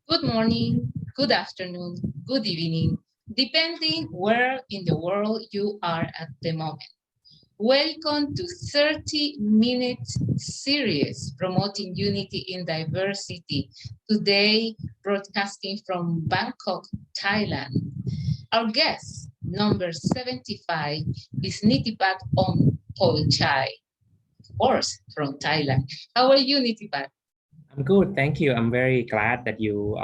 Good morning, good afternoon, good evening, depending where in the world you are at the moment. Welcome to 30-minute series promoting unity in diversity. Today, broadcasting from Bangkok, Thailand. Our guest, number 75, is Nitipat Ong Pholchai, of course, from Thailand. How are you, Nitipat? I'm good, thank you. I'm very glad that you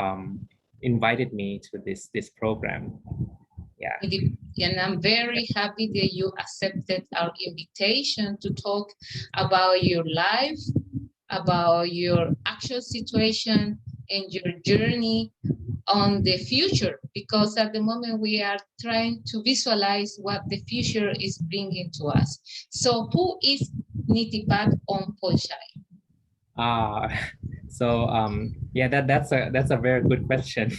invited me to this program. Yeah. And I'm very happy that you accepted our invitation to talk about your life, about your actual situation, and your journey on the future. Because at the moment we are trying to visualize what the future is bringing to us. So, who is Nitipat Ong Pholchai? Uh, yeah, that's a very good question.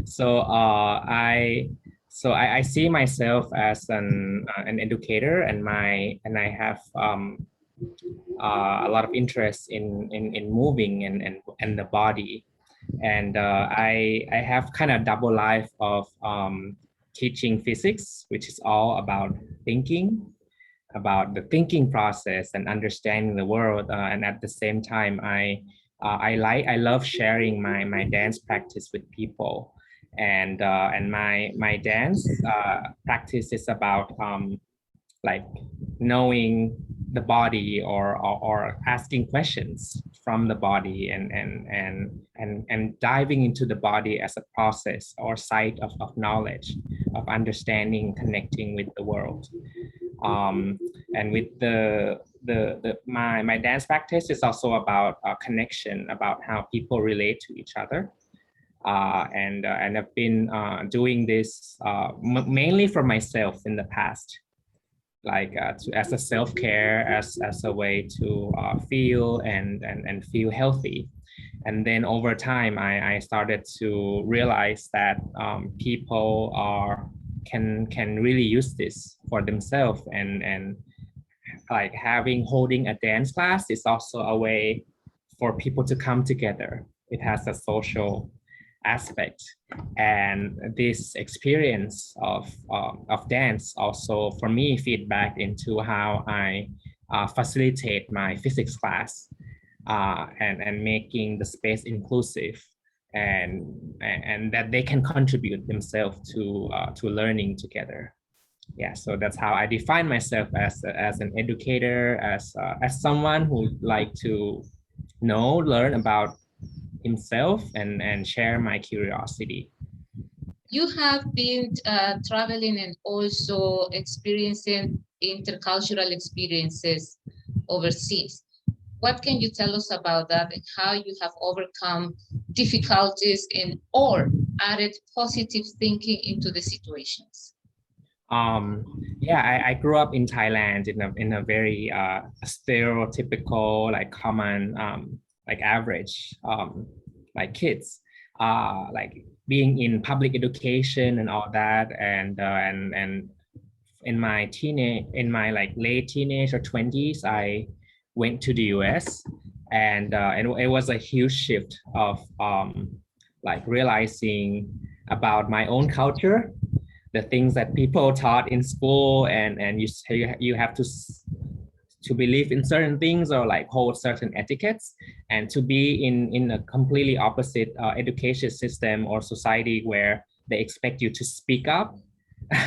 so I see myself as an educator, and I have a lot of interest in moving and the body, and I have kind of double life of teaching physics, which is all about thinking, about the thinking process and understanding the world, and at the same time I love sharing my dance practice with people, and my dance practice is about like knowing the body, or asking questions from the body, and diving into the body as a process or site of knowledge, of understanding, connecting with the world. And with my dance practice is also about connection, about how people relate to each other. And I've been doing this mainly for myself in the past, like as a self-care, as a way to feel and feel healthy. And then over time, I started to realize that people can really use this for themselves, and like holding a dance class is also a way for people to come together. It has a social aspect, and this experience of dance also for me feedback into how I facilitate my physics class, and making the space inclusive, and that they can contribute themselves to learning together. Yeah, so that's how I define myself as an educator, as someone who like to learn about himself, and share my curiosity. You have been traveling and also experiencing intercultural experiences overseas. What can you tell us about that, and how you have overcome difficulties or added positive thinking into the situations? Yeah, I grew up in Thailand in a very stereotypical, like common, like average, like kids, like being in public education and all that, and in my like late teenage or 20s, I went to the US, and it was a huge shift of like realizing about my own culture, the things that people taught in school, and you have to believe in certain things, or like hold certain etiquettes, and to be in a completely opposite education system or society where they expect you to speak up,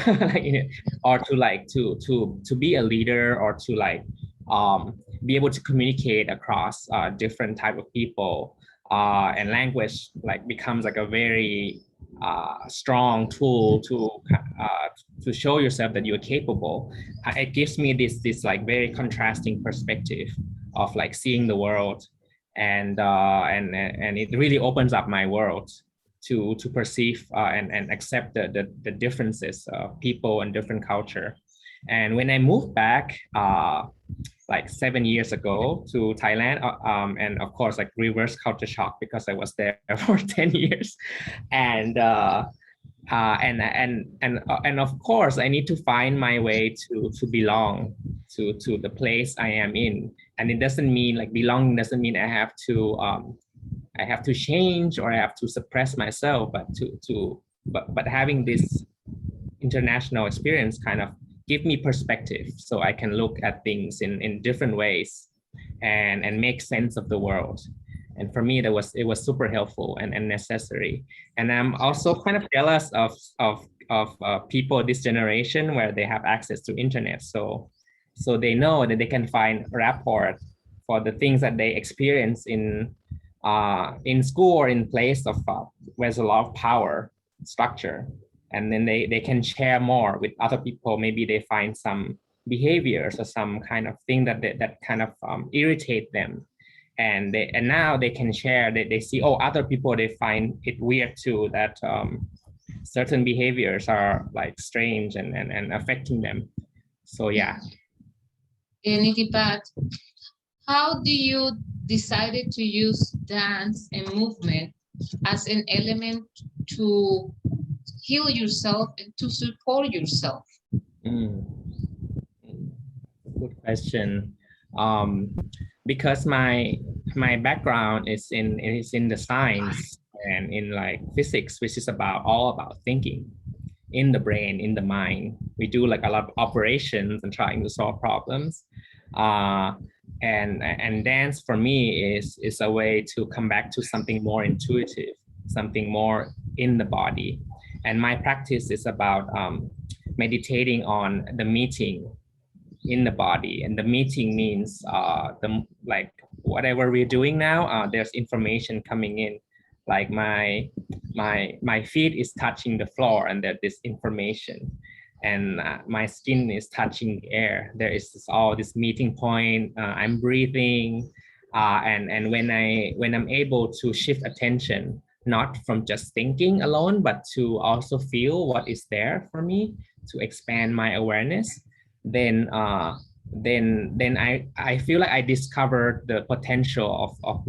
like, or to like to be a leader, or to like be able to communicate across different type of people, and language like becomes like a very strong tool to show yourself that you're capable. It gives me this like very contrasting perspective of like seeing the world, and it really opens up my world to perceive and accept the differences of people and different culture. And when I moved back like 7 years ago to Thailand, and of course like reverse culture shock, because I was there for 10 years, and and of course I need to find my way to belong to the place I am in. And it doesn't mean like belonging doesn't mean I I have to change or I have to suppress myself, but having this international experience kind of give me perspective, so I can look at things in different ways and make sense of the world. And for me, it was super helpful and necessary. And I'm also kind of jealous of people this generation where they have access to internet, so they know that they can find rapport for the things that they experience in school or in place of where there's a lot of power structure, and then they can share more with other people. Maybe they find some behaviors or some kind of thing that kind of irritate them, and now they can share. They see, oh, other people, they find it weird too, that certain behaviors are like strange and affecting them. So yeah. Nitipat, how do you decided to use dance and movement as an element to heal yourself and to support yourself? Good question. Because my background is in the science and in like physics, which is all about thinking in the brain, in the mind. We do like a lot of operations and trying to solve problems. And dance for me is a way to come back to something more intuitive, something more in the body. And my practice is about meditating on the meeting in the body. And the meeting means like whatever we're doing now, there's information coming in. Like my feet is touching the floor, and there's this information, and my skin is touching the air. There is all this meeting point. I'm breathing, and when I'm able to shift attention, not from just thinking alone, but to also feel what is there for me, to expand my awareness, then I feel like I discovered the potential of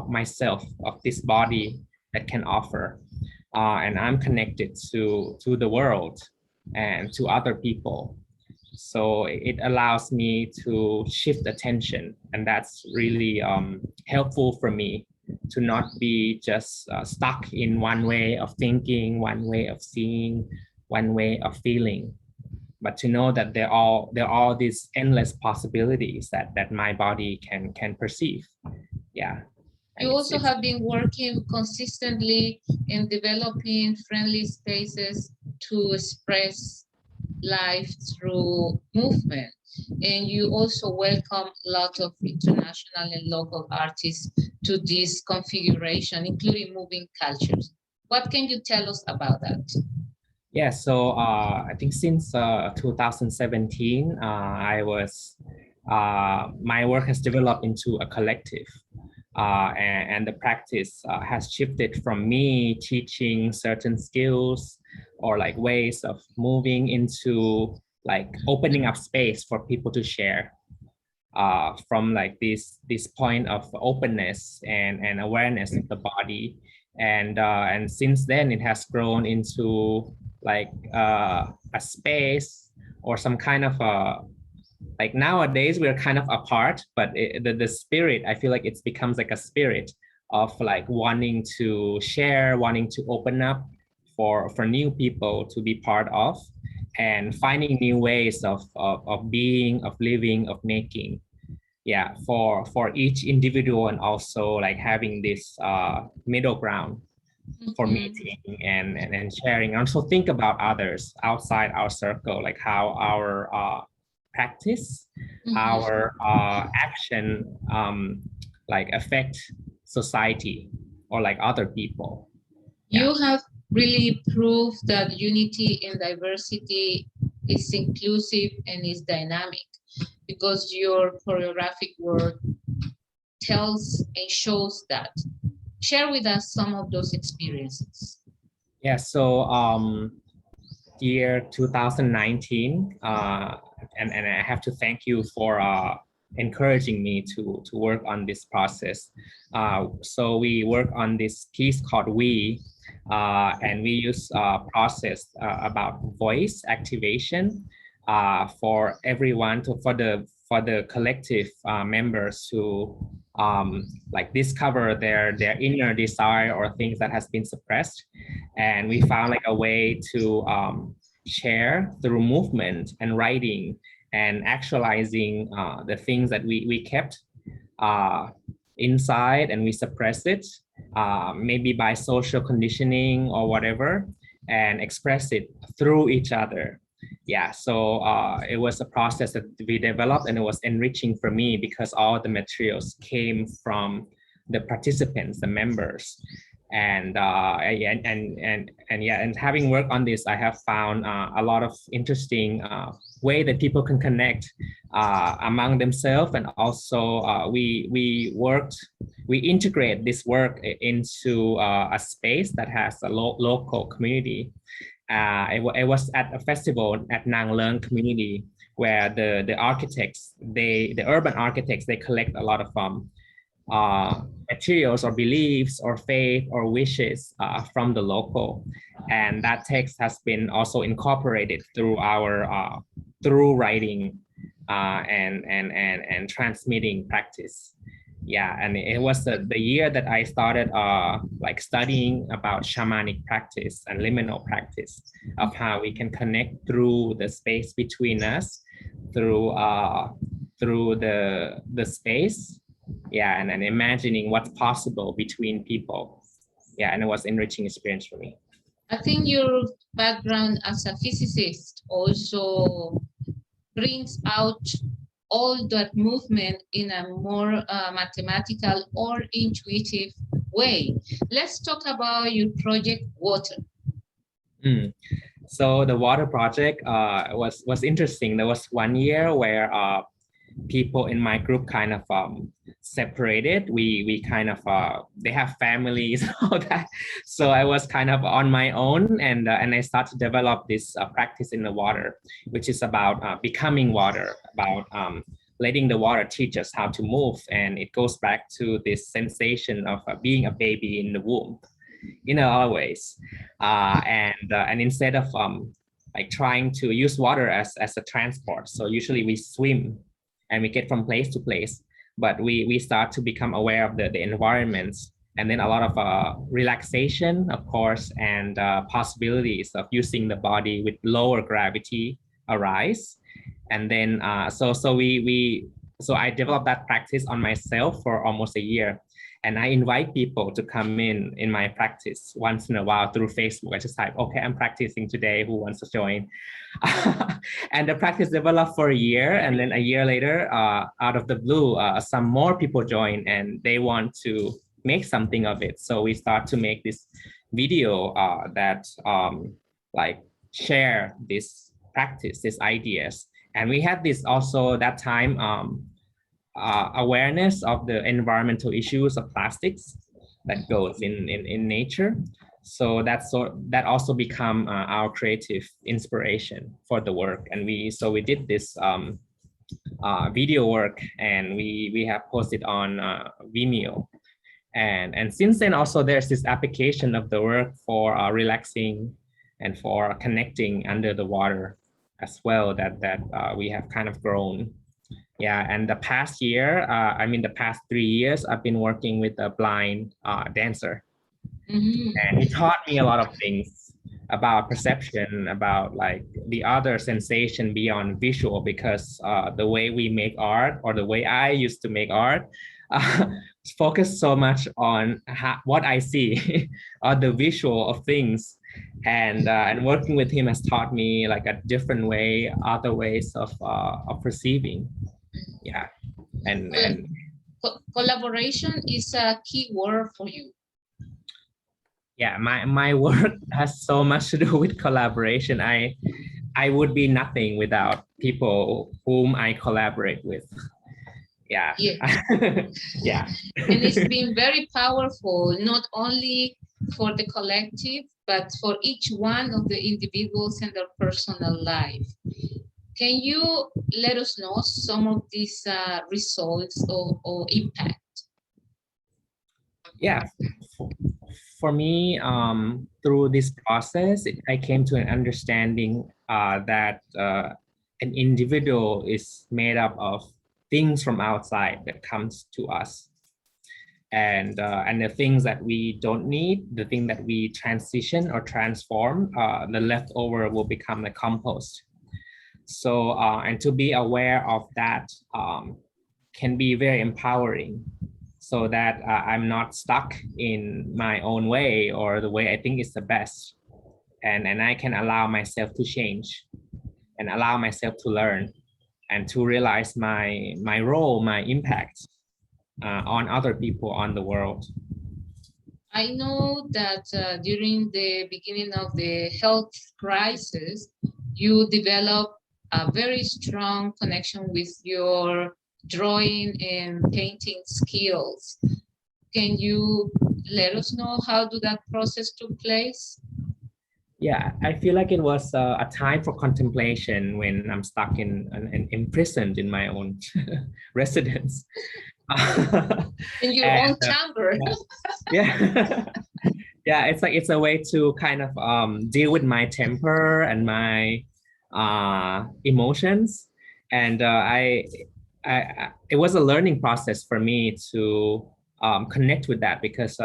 myself, of this body that can offer, and I'm connected to the world and to other people. So it allows me to shift attention, and that's really helpful for me to not be just stuck in one way of thinking, one way of seeing, one way of feeling, but to know that there are all these endless possibilities that my body can perceive. Yeah. You also have been working consistently in developing friendly spaces to express life through movement. And you also welcome a lot of international and local artists to this configuration, including moving cultures. What can you tell us about that? Yeah, so I think since 2017, my work has developed into a collective, and the practice has shifted from me teaching certain skills or like ways of moving into like opening up space for people to share, from like this point of openness and awareness of the body. And since then it has grown into like a space or some kind of like nowadays we're kind of apart, but the spirit, I feel like it becomes like a spirit of like wanting to share, wanting to open up for new people to be part of, and finding new ways of being, of living, of making. Yeah, for each individual, and also like having this middle ground for meeting and sharing. And also think about others outside our circle, like how our practice, our action like affect society or like other people. You have really proved that unity and diversity is inclusive and is dynamic, because your choreographic work tells and shows that. Share with us some of those experiences. Yeah, so year 2019, and I have to thank you for encouraging me to work on this process. So we work on this piece called We, and we use a process about voice activation for everyone, for the collective members to like discover their inner desire or things that has been suppressed. And we found like a way to share through movement and writing and actualizing the things that we kept inside and we suppress it, maybe by social conditioning or whatever, and express it through each other. Yeah, so it was a process that we developed, and it was enriching for me because all the materials came from the participants, the members. And yeah, and having worked on this, I have found a lot of interesting way that people can connect among themselves, and also we integrate this work into a space that has a local community. It was at a festival at Nang Leung community where the architects, the urban architects, they collect a lot of materials or beliefs or faith or wishes from the local, and that text has been also incorporated through our through writing and transmitting practice. Yeah, and it was the year that I started like studying about shamanic practice and liminal practice of how we can connect through the space between us, through the space. Yeah, and imagining what's possible between people. Yeah, and it was enriching experience for me. I think your background as a physicist also brings out all that movement in a more mathematical or intuitive way. Let's talk about your project, Water. So the water project was interesting. There was one year where people in my group kind of separated. We kind of they have families and all that. So I was kind of on my own, and I started to develop this practice in the water, which is about becoming water, about letting the water teach us how to move. And it goes back to this sensation of being a baby in the womb, in a lot of ways. And instead of like trying to use water as a transport, so usually we swim and we get from place to place, but we start to become aware of the environments, and then a lot of relaxation, of course, and possibilities of using the body with lower gravity arise. And then so I developed that practice on myself for almost a year, and I invite people to come in my practice once in a while through Facebook. I just type, okay, I'm practicing today, who wants to join? And the practice developed for a year, and then a year later, out of the blue, some more people join and they want to make something of it. So we start to make this video that like share this practice, these ideas. And we had this also that time awareness of the environmental issues of plastics that goes in nature. So that also become our creative inspiration for the work. And we did this video work, and we have posted on Vimeo. And since then also there's this application of the work for relaxing and for connecting under the water as well, that we have kind of grown. Yeah, and the past year, the past 3 years, I've been working with a blind dancer. And he taught me a lot of things about perception, about like the other sensation beyond visual, because the way we make art, or the way I used to make art, focus so much on what I see or the visual of things. And working with him has taught me like a different way, other ways of perceiving. Yeah, and collaboration is a key word for you. Yeah, my work has so much to do with collaboration. I would be nothing without people whom I collaborate with. Yeah. Yeah. And it's been very powerful, not only for the collective, but for each one of the individuals in their personal life. Can you let us know some of these results or impact? Yeah, for me, through this process, I came to an understanding that an individual is made up of things from outside that comes to us. and the things that we don't need, the thing that we transition or transform, the leftover will become the compost. So and to be aware of that can be very empowering, so that I'm not stuck in my own way or the way I think is the best, and I can allow myself to change and allow myself to learn and to realize my role, my impact on other people, on the world. I know that during the beginning of the health crisis, you developed a very strong connection with your drawing and painting skills. Can you let us know how do that process took place? Yeah, I feel like it was a time for contemplation when I'm stuck in imprisoned in my own residence. In your And, own chamber. yeah. Yeah, it's like it's a way to kind of deal with my temper and my emotions, and it was a learning process for me to connect with that, because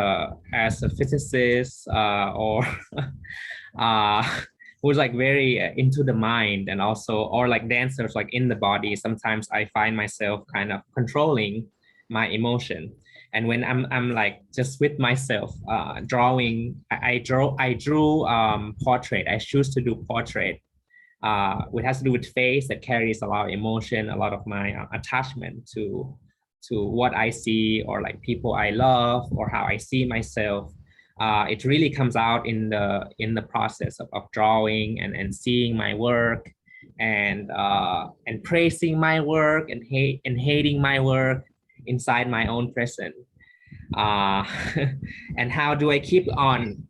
as a physicist or who's like very into the mind, and also or like dancers like in the body, sometimes I find myself kind of controlling my emotion. And when I'm like just with myself drawing, I drew portrait. I choose to do portrait, which has to do with face that carries a lot of emotion, a lot of my attachment to what I see, or like people I love, or how I see myself. It really comes out in the process of drawing and seeing my work, and praising my work, and hating my work inside my own prison. uh, and how do I keep on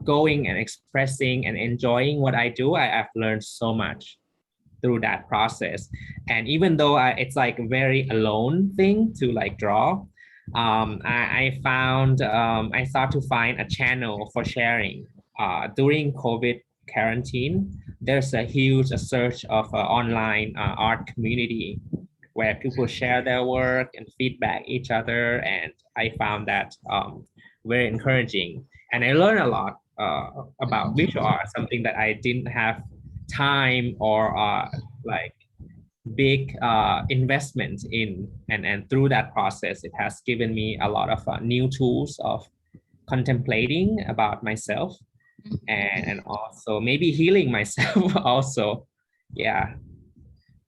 going and expressing and enjoying what I do. I've learned so much through that process. And even though it's like a very alone thing to like draw, I found I start to find a channel for sharing. During COVID quarantine, there's a huge surge of online art community where people share their work and feedback each other, and I found that very encouraging. And I learned a lot about visual art, something that I didn't have time or like big investment in. And through that process, it has given me a lot of new tools of contemplating about myself, and also maybe healing myself also. Yeah.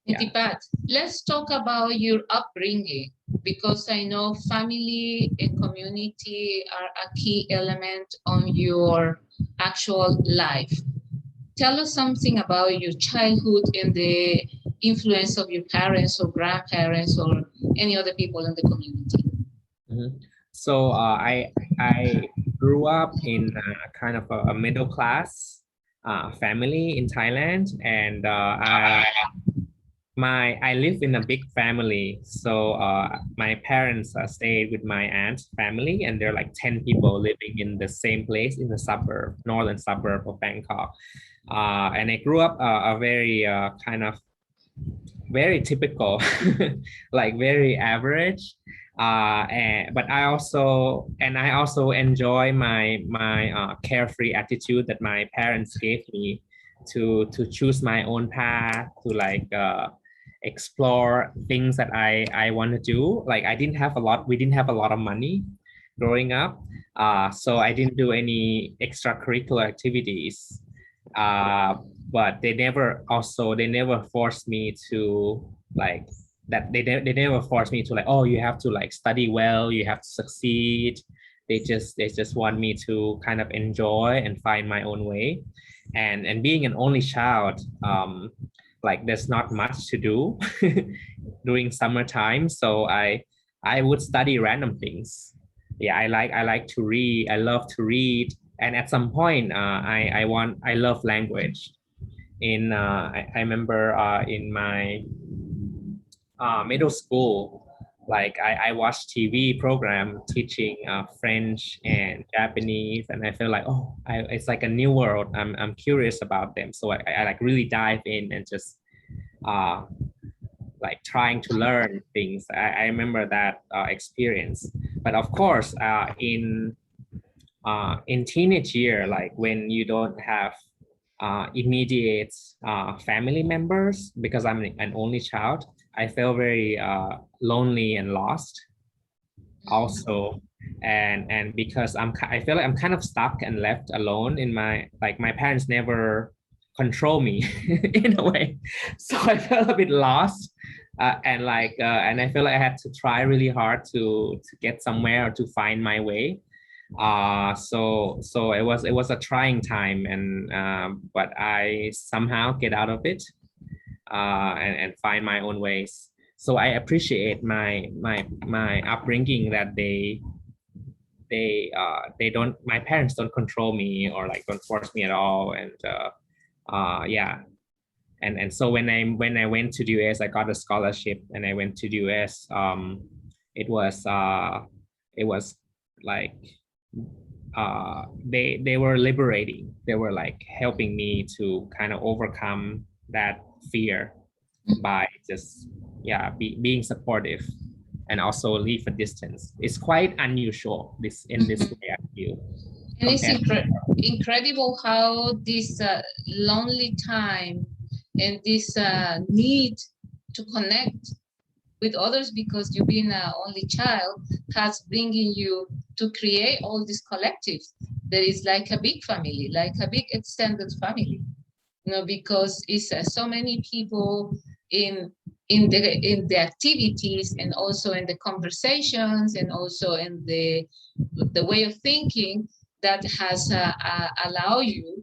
Nitipat, let's talk about your upbringing, because I know family and community are a key element on your actual life. Tell us something about your childhood and the influence of your parents or grandparents or any other people in the community. Mm-hmm. So I grew up in a kind of a middle class family in Thailand, and I live in a big family. So my parents stayed with my aunt's family, and there are like 10 people living in the same place in the suburb, northern suburb of Bangkok. And I grew up a very kind of very typical, like very average. But I also enjoy my carefree attitude that my parents gave me to choose my own path, to like explore things that I want to do. Like we didn't have a lot of money growing up, so I didn't do any extracurricular activities. But they never forced me to like that. They never forced me to like, oh, you have to like study well, you have to succeed. They just want me to kind of enjoy and find my own way. And being an only child, like there's not much to do during summertime, so I would study random things. Yeah, I like to read. I love to read. And at some point, I love language. I remember in my middle school, like I watched TV program teaching French and Japanese, and I feel like, oh, it's like a new world. I'm curious about them, so I like really dive in and just uh, like trying to learn things. I remember that experience. But of course, in teenage year, like when you don't have immediate family members, because I'm an only child, I felt very lonely and lost also. And because I feel like I'm kind of stuck and left alone in my parents never control me in a way. So I felt a bit lost. And I feel like I had to try really hard to get somewhere or to find my way. So it was a trying time, and but I somehow get out of it and find my own ways. So I appreciate my upbringing, that they don't, my parents don't control me or like don't force me at all. And yeah. And so when I went to the US, I got a scholarship and I went to the US. It was like they were liberating. They were like helping me to kind of overcome that fear by just being supportive and also leave a distance. It's quite unusual in this way, I feel. And it's incredible how this lonely time and this need to connect with others, because you've been an only child, has bringing you to create all these collectives. That is like a big family, like a big extended family, because it's so many people in the activities, and also in the conversations, and also in the way of thinking that has allowed you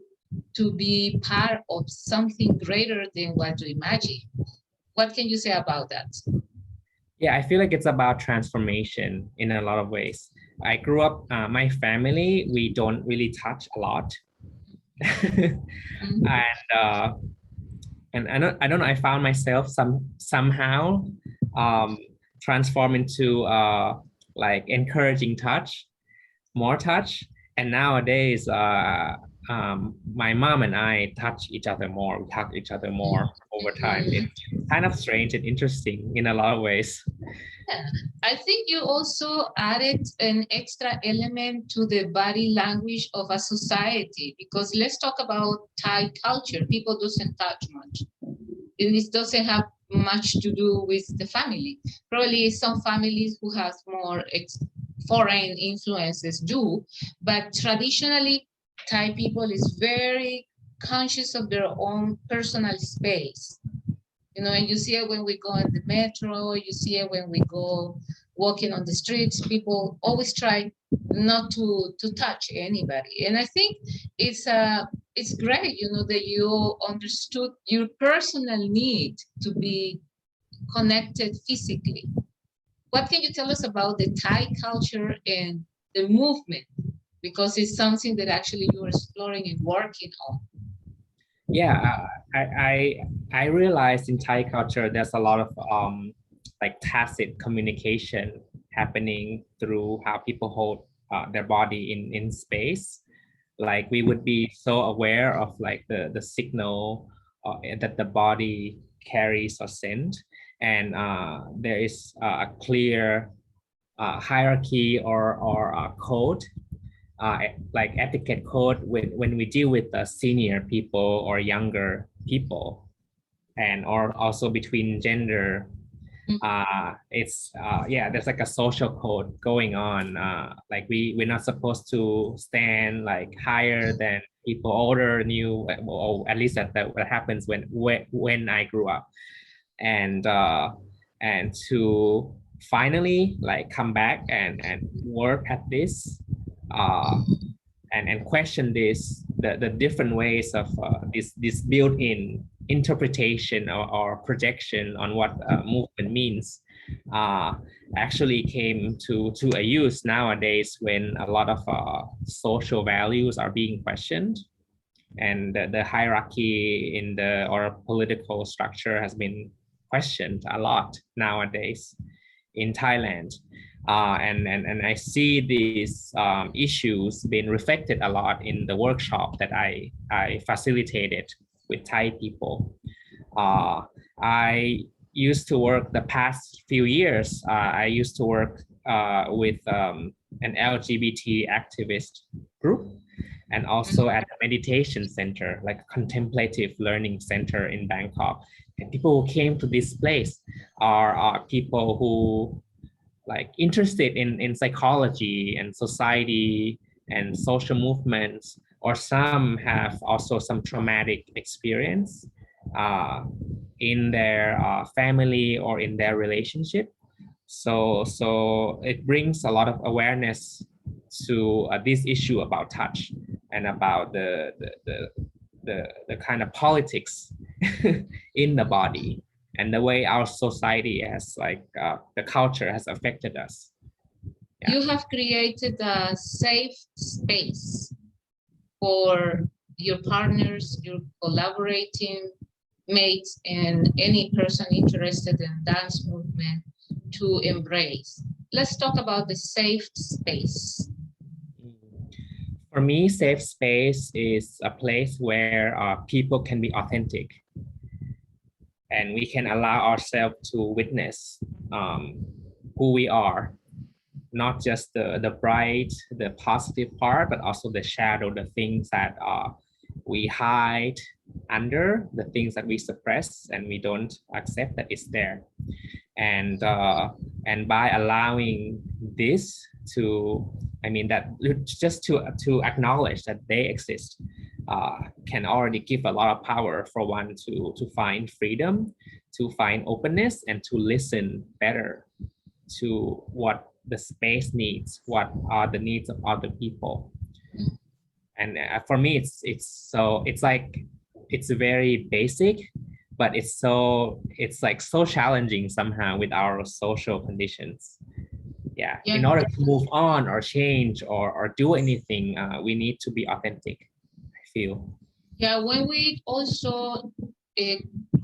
to be part of something greater than what you imagine. What can you say about that? Yeah, I feel like it's about transformation in a lot of ways. I grew up, my family, we don't really touch a lot. And I don't know, I found myself somehow transform into like encouraging more touch. And nowadays, my mom and I touch each other more. We hug each other more over time. It's kind of strange and interesting in a lot of ways. Yeah. I think you also added an extra element to the body language of a society, because let's talk about Thai culture. People doesn't touch much. And this doesn't have much to do with the family. Probably some families who have more foreign influences do, but traditionally Thai people is very conscious of their own personal space. And you see it when we go on the metro, you see it when we go walking on the streets. People always try not to touch anybody. And I think it's great, that you understood your personal need to be connected physically. What can you tell us about the Thai culture and the movement? Because it's something that actually you're exploring and working on. Yeah, I realized in Thai culture there's a lot of like tacit communication happening through how people hold their body in space. Like we would be so aware of like the signal that the body carries or sends, and there is a clear hierarchy or a code, like etiquette code when we deal with senior people or younger people, and or also between gender. It's there's like a social code going on. Like we're not supposed to stand like higher than people older, new, or at least that what happens when I grew up. And to finally like come back and work at this, and question the different ways of this built-in interpretation or projection on what movement means, actually came to a use nowadays when a lot of social values are being questioned, and the hierarchy in the or political structure has been questioned a lot nowadays in Thailand. And I see these issues being reflected a lot in the workshop that I facilitated with Thai people. I used to work the past few years. I used to work with an LGBT activist group, and also at a meditation center, like a contemplative learning center in Bangkok. And people who came to this place are people who like interested in psychology and society and social movements, or some have also some traumatic experience uh, in their family or in their relationship. So it brings a lot of awareness to this issue about touch and about the kind of politics in the body and the way our society has the culture has affected us. Yeah. You have created a safe space for your partners, your collaborating mates, and any person interested in dance movement to embrace. Let's talk about the safe space. For me, safe space is a place where people can be authentic, and we can allow ourselves to witness who we are, not just the bright, the positive part, but also the shadow, the things that we hide under, the things that we suppress and we don't accept that it's there. And by allowing this to, that just to acknowledge that they exist, can already give a lot of power for one to find freedom, to find openness, and to listen better to what the space needs, what are the needs of other people. And for me, it's very basic, but it's like so challenging somehow with our social conditions. Yeah. In order to move on or change or do anything, we need to be authentic, I feel. Yeah, when we also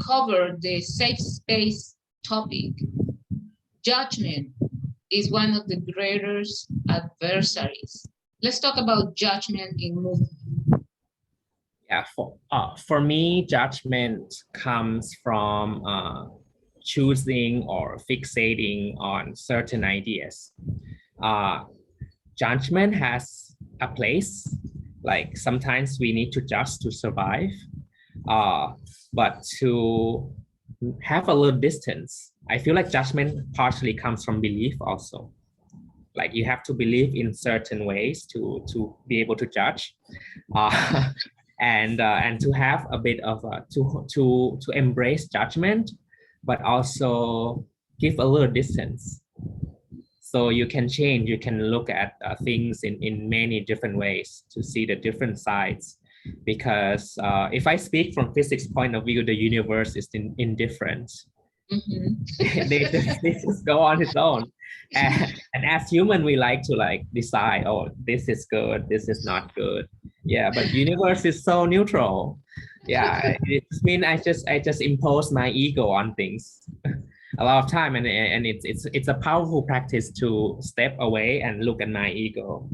cover the safe space topic, judgment is one of the greatest adversaries. Let's talk about judgment in movement. Yeah, for me, judgment comes from choosing or fixating on certain ideas. Judgment has a place. Like sometimes we need to judge to survive, but to have a little distance. I feel like judgment partially comes from belief also. Like you have to believe in certain ways to be able to judge, and to have a bit of to embrace judgment, but also give a little distance. So you can change. You can look at things in many different ways to see the different sides. Because if I speak from physics point of view, the universe is indifferent. They just go on its own, and as human we like to decide, oh, this is good, this is not good. Yeah, but universe is so neutral. Yeah, it means I just impose my ego on things a lot of time, and it's a powerful practice to step away and look at my ego.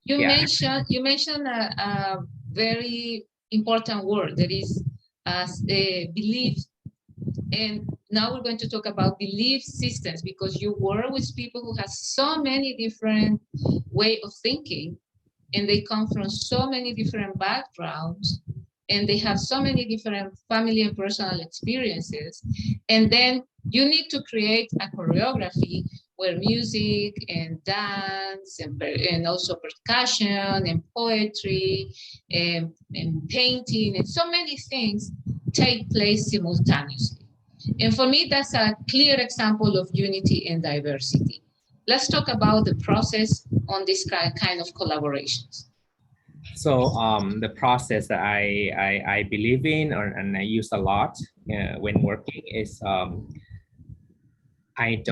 You mentioned a very important word, that is belief. And now we're going to talk about belief systems, because you work with people who have so many different way of thinking, and they come from so many different backgrounds, and they have so many different family and personal experiences. And then you need to create a choreography where music and dance and also percussion and poetry and painting and so many things take place simultaneously. And for me, that's a clear example of unity and diversity. Let's talk about the process on this kind of collaborations. So the process that I believe in and I use a lot when working is I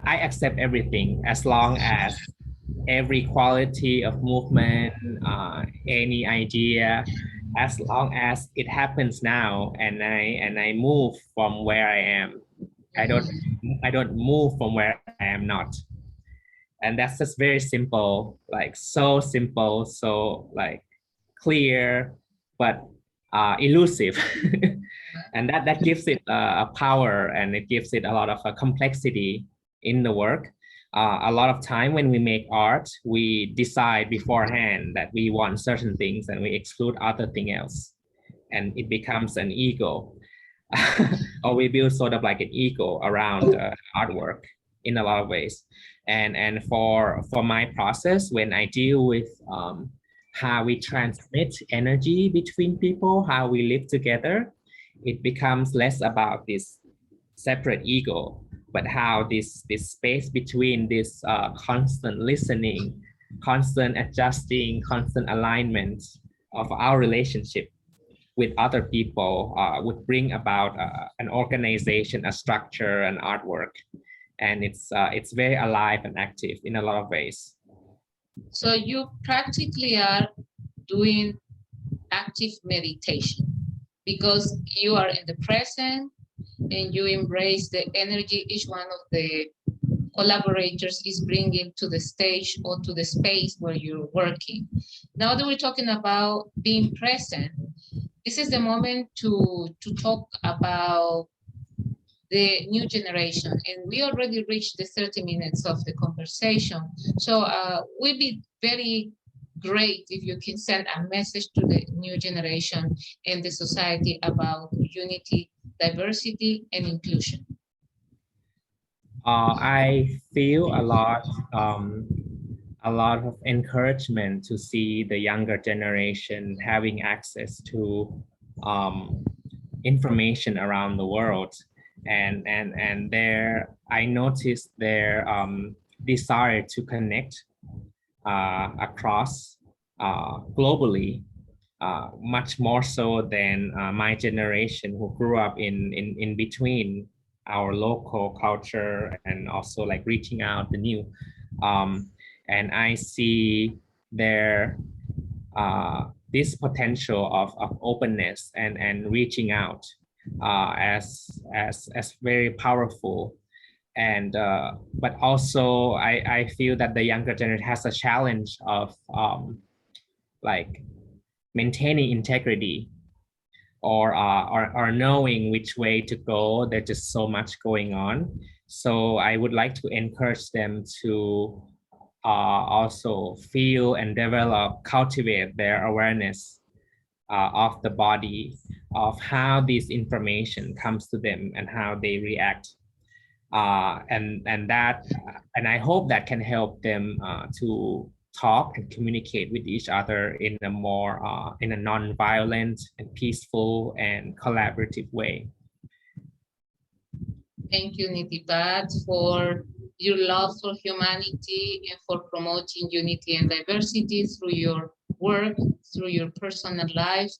accept everything as long as every quality of movement, any idea, as long as it happens now and I move from where I am. I don't move from where I am not. And that's just very simple, like so simple, so like clear, but elusive. And that gives it a power, and it gives it a lot of complexity in the work. A lot of time when we make art, we decide beforehand that we want certain things and we exclude other thing else, and it becomes an ego. Or we build sort of like an ego around artwork in a lot of ways. And for my process, when I deal with how we transmit energy between people, how we live together, it becomes less about this separate ego, but how this space between this constant listening, constant adjusting, constant alignment of our relationship with other people would bring about an organization, a structure, an artwork. And it's very alive and active in a lot of ways. So you practically are doing active meditation because you are in the present and you embrace the energy each one of the collaborators is bringing to the stage or to the space where you're working. Now that we're talking about being present, this is the moment to talk about the new generation. And we already reached the 30 minutes of the conversation. So we'd be very great if you can send a message to the new generation and the society about unity, diversity, and inclusion. I feel a lot of encouragement to see the younger generation having access to information around the world, and there I noticed their desire to connect across globally, much more so than my generation, who grew up in between our local culture and also like reaching out the new. And I see there this potential of openness and reaching out as very powerful. And but also I feel that the younger generation has a challenge of like maintaining integrity or knowing which way to go. There's just so much going on. So I would like to encourage them to also feel and develop, cultivate their awareness of the body, of how this information comes to them and how they react. And I hope that can help them to talk and communicate with each other in a more in a non-violent and peaceful and collaborative way. Thank you, Nitipat, for your love for humanity and for promoting unity and diversity through your work, through your personal life,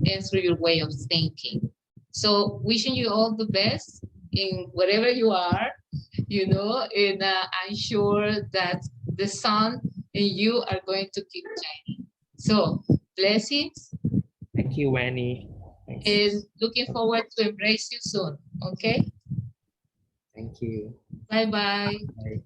and through your way of thinking. So wishing you all the best in wherever you are, you know, and I'm sure that the sun and you are going to keep shining. So blessings. Thank you, Wanny. Thanks. And looking forward to embrace you soon. Okay. Thank you. Bye-bye. Bye.